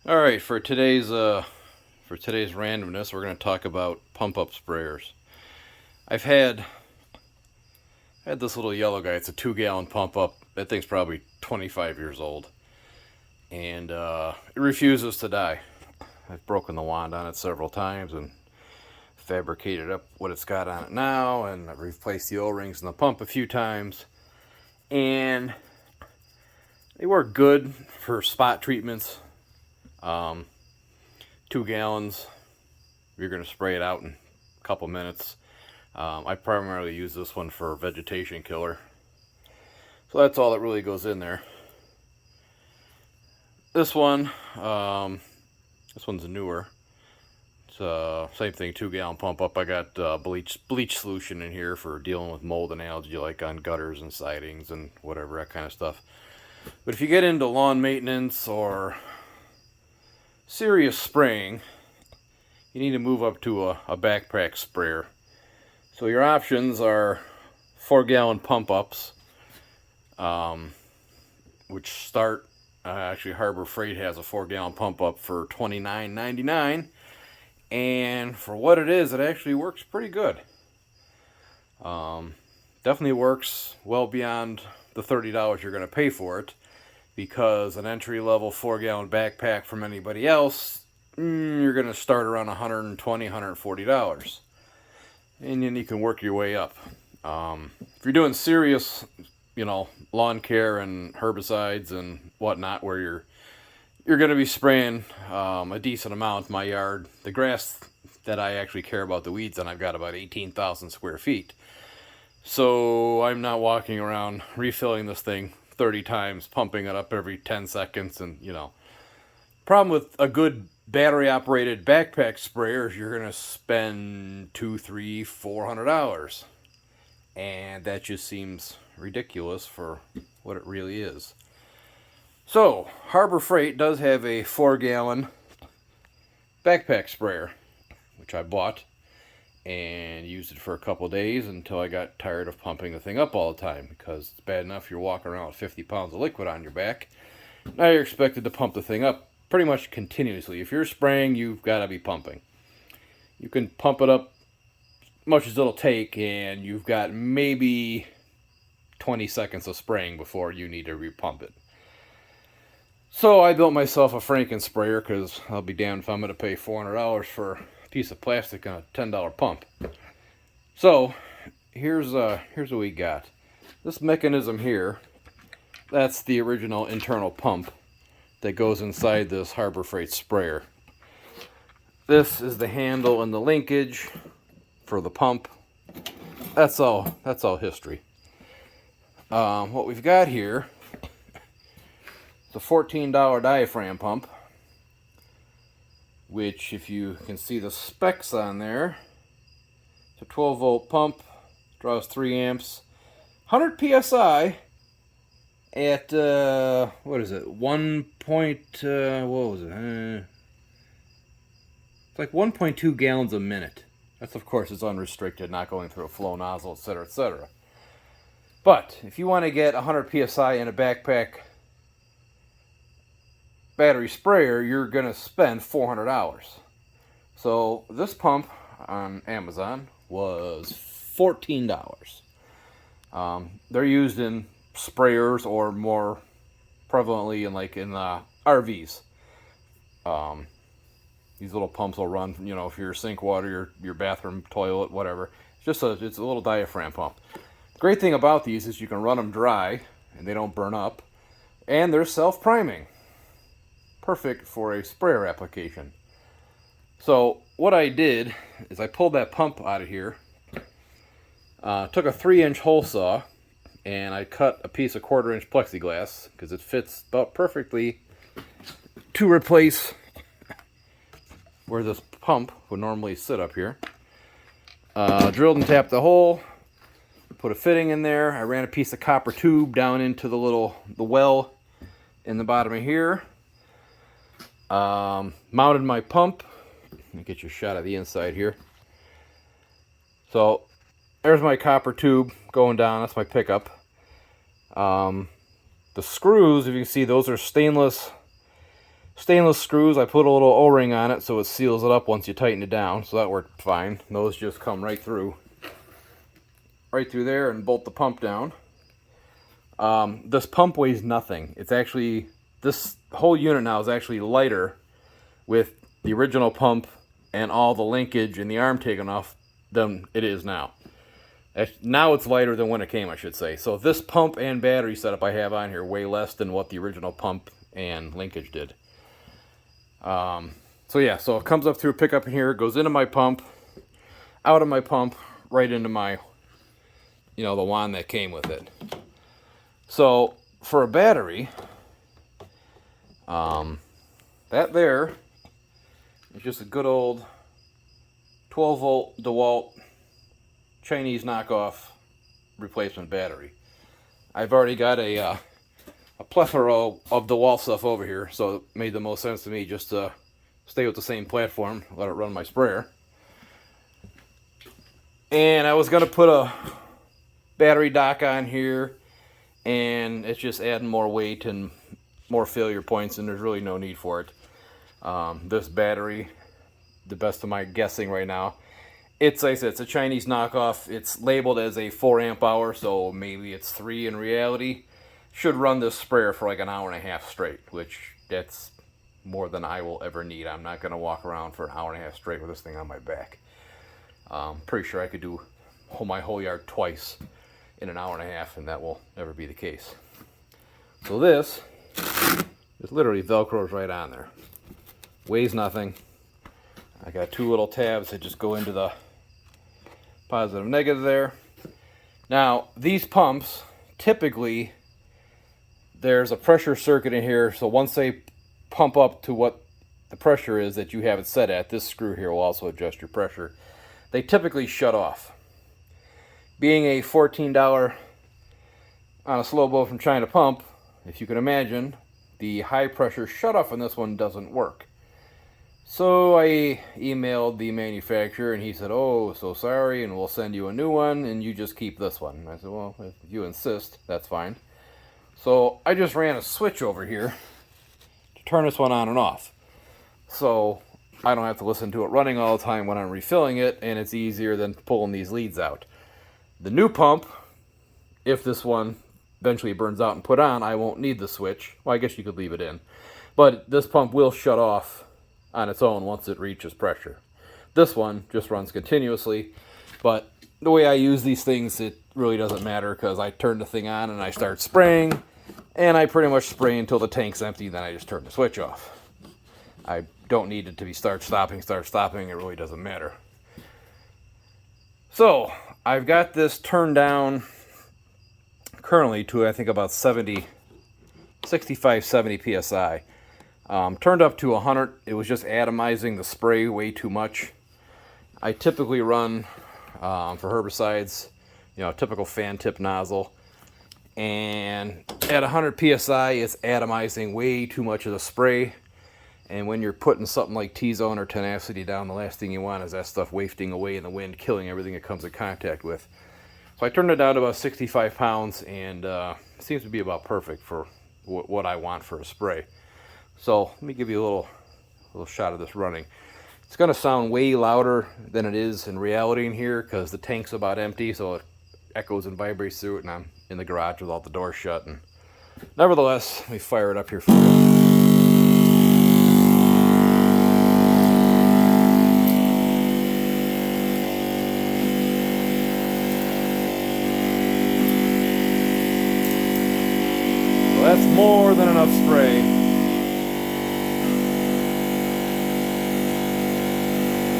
All right, for today's randomness, we're going to talk about pump up sprayers. I've had this little yellow guy. It's a 2 gallon pump up. That thing's probably 25 years old, and it refuses to die. I've broken the wand on it several times and fabricated up what it's got on it now, and I've replaced the O-rings in the pump a few times, and they work good for spot treatments. Um, 2 gallons, you're going to spray it out in a couple minutes. I primarily use this one for vegetation killer. So that's all that really goes in there. This one, this one's newer. It's same thing, 2 gallon pump up. I got bleach solution in here for dealing with mold and algae, like on gutters and sidings and whatever, that kind of stuff. But if you get into lawn maintenance or serious spraying, you need to move up to a backpack sprayer. So your options are 4 gallon pump ups, which start actually Harbor Freight has a 4 gallon pump up for $29.99, and for what it is, it actually works pretty good. Definitely works well beyond the $30 you're going to pay for it, because an entry level 4 gallon backpack from anybody else, you're going to start around $120, $140. And then you can work your way up. If you're doing serious, lawn care and herbicides and whatnot, where you're going to be spraying a decent amount in my yard. The grass that I actually care about, the weeds, and I've got about 18,000 square feet. So I'm not walking around refilling this thing 30 times, pumping it up every 10 seconds, and problem with a good battery operated backpack sprayer is you're going to spend $200, $300, $400, and that just seems ridiculous for what it really is. So Harbor Freight does have a 4 gallon backpack sprayer, which I bought and used it for a couple days until I got tired of pumping the thing up all the time, because it's bad enough you're walking around with 50 pounds of liquid on your back. Now you're expected to pump the thing up pretty much continuously. If you're spraying, you've got to be pumping. You can pump it up as much as it'll take, and you've got maybe 20 seconds of spraying before you need to repump it. So I built myself a franken-sprayer, because I'll be damned if I'm going to pay $400 for a piece of plastic on a $10 pump. So here's what we got. This mechanism here, that's the original internal pump that goes inside this Harbor Freight sprayer. This is the handle and the linkage for the pump. That's all history. What we've got here is a $14 diaphragm pump, which, if you can see the specs on there, it's a 12 volt pump, draws 3 amps, 100 psi at what is it? 1 point what was it? It's like 1.2 gallons a minute. That's, of course, it's unrestricted, not going through a flow nozzle, etc., etc. But if you want to get 100 psi in a backpack battery sprayer, you're going to spend $400. So this pump on Amazon was $14. They're used in sprayers, or more prevalently in RVs. These little pumps will run, if your sink water, your bathroom toilet, whatever. It's a little diaphragm pump. The great thing about these is you can run them dry and they don't burn up, and they're self-priming. Perfect for a sprayer application. So what I did is I pulled that pump out of here, took a 3-inch hole saw, and I cut a piece of 1/4-inch plexiglass, because it fits about perfectly to replace where this pump would normally sit up here. Drilled and tapped the hole, put a fitting in there. I ran a piece of copper tube down into the well in the bottom of here. Mounted my pump. Let me get you a shot of the inside here. So there's my copper tube going down. That's my pickup. The screws, if you can see, those are stainless Stainless screws, I put a little O-ring on it so it seals it up once you tighten it down, so that worked fine. Those just come right through there and bolt the pump down. This pump weighs nothing. It's actually, this whole unit now is actually lighter with the original pump and all the linkage and the arm taken off than it is now. Now it's lighter than when it came, I should say. So this pump and battery setup I have on here weigh less than what the original pump and linkage did. So yeah, so it comes up through a pickup in here, goes into my pump, out of my pump, right into my, you know, the wand that came with it. So for a battery, that there is just a good old 12 volt DeWalt Chinese knockoff replacement battery. I've already got a plethora of DeWalt stuff over here, so it made the most sense to me just to stay with the same platform, let it run my sprayer. And I was going to put a battery dock on here, and it's just adding more weight and more failure points, and there's really no need for it. This battery, the best of my guessing right now, it's, like I said, it's a Chinese knockoff. It's labeled as a 4 amp hour, so maybe it's 3 in reality. Should run this sprayer for like an hour and a half straight, which that's more than I will ever need. I'm not going to walk around for an hour and a half straight with this thing on my back. Pretty sure I could do my whole yard twice in an hour and a half, and that will never be the case. So this is literally Velcro's right on there. Weighs nothing. I got 2 little tabs that just go into the positive and negative there. Now, these pumps, typically, there's a pressure circuit in here, so once they pump up to what the pressure is that you have it set at, this screw here will also adjust your pressure, they typically shut off. Being a $14 on a slow blow from China pump, if you can imagine, the high pressure shutoff on this one doesn't work. So I emailed the manufacturer, and he said, "Oh, so sorry, and we'll send you a new one, and you just keep this one." And I said, "Well, if you insist, that's fine." So I just ran a switch over here to turn this one on and off. So I don't have to listen to it running all the time when I'm refilling it, and it's easier than pulling these leads out. The new pump, if this one eventually burns out and put on, I won't need the switch. Well, I guess you could leave it in. But this pump will shut off on its own once it reaches pressure. This one just runs continuously, but the way I use these things, it really doesn't matter, because I turn the thing on and I start spraying, and I pretty much spray until the tank's empty, then I just turn the switch off. I don't need it to be start stopping, it really doesn't matter. So I've got this turned down currently to, I think, about 65, 70 psi. Turned up to 100. It was just atomizing the spray way too much. I typically run, for herbicides, you know, typical fan tip nozzle. And at 100 psi, it's atomizing way too much of the spray. And when you're putting something like T-zone or tenacity down, the last thing you want is that stuff wafting away in the wind, killing everything it comes in contact with. So I turned it down to about 65 pounds, and it seems to be about perfect for what I want for a spray. So let me give you a little shot of this running. It's going to sound way louder than it is in reality in here, because the tank's about empty, so it echoes and vibrates through it, and I'm in the garage with all the doors shut. And nevertheless, let me fire it up here for you. That's more than enough spray.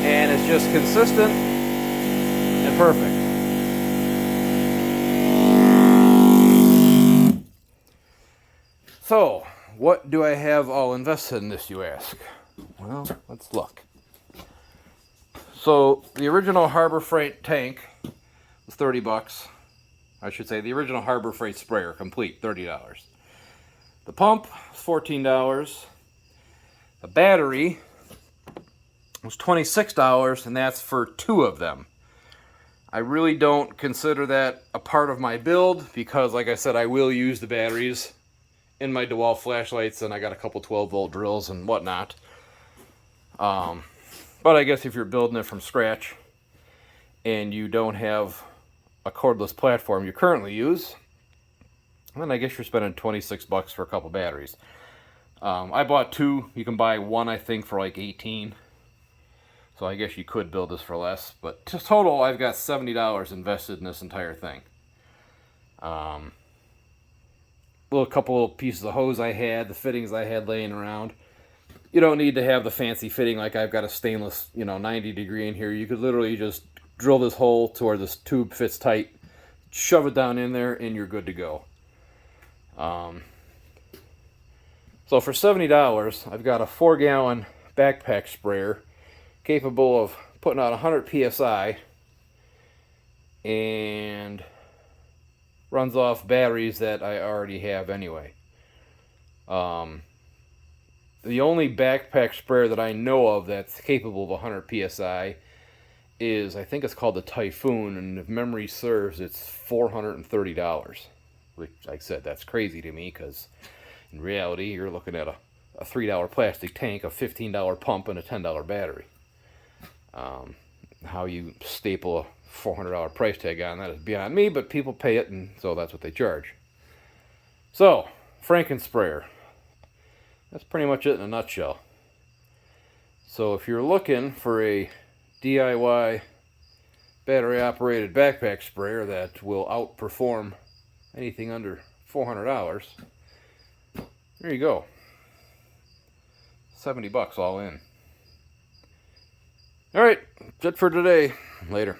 And it's just consistent and perfect. So, what do I have all invested in this, you ask? Well, let's look. So, the original Harbor Freight tank was $30. I should say the original Harbor Freight sprayer, complete, $30. The pump was $14. The battery was $26, and that's for 2 of them. I really don't consider that a part of my build, because like I said, I will use the batteries in my DeWalt flashlights, and I got a couple 12-volt drills and whatnot. But I guess if you're building it from scratch and you don't have a cordless platform you currently use, then I guess you're spending 26 bucks for a couple batteries. I bought two. You can buy one, I think, for like 18. So I guess you could build this for less. But total, I've got $70 invested in this entire thing. Little couple of pieces of hose I had, the fittings I had laying around. You don't need to have the fancy fitting like I've got a stainless, 90 degree in here. You could literally just drill this hole to where this tube fits tight, shove it down in there, and you're good to go. So for $70, I've got a 4-gallon backpack sprayer capable of putting out 100 psi and runs off batteries that I already have anyway. The only backpack sprayer that I know of that's capable of 100 psi is, I think it's called the Typhoon, and if memory serves, it's $430. Which, like I said, that's crazy to me, because in reality, you're looking at a $3 plastic tank, a $15 pump, and a $10 battery. How you staple a $400 price tag on that is beyond me, but people pay it, and so that's what they charge. So, franken-sprayer. That's pretty much it in a nutshell. So if you're looking for a DIY battery-operated backpack sprayer that will outperform anything under $400, there you go. 70 bucks all in. All right, that's it for today. Later.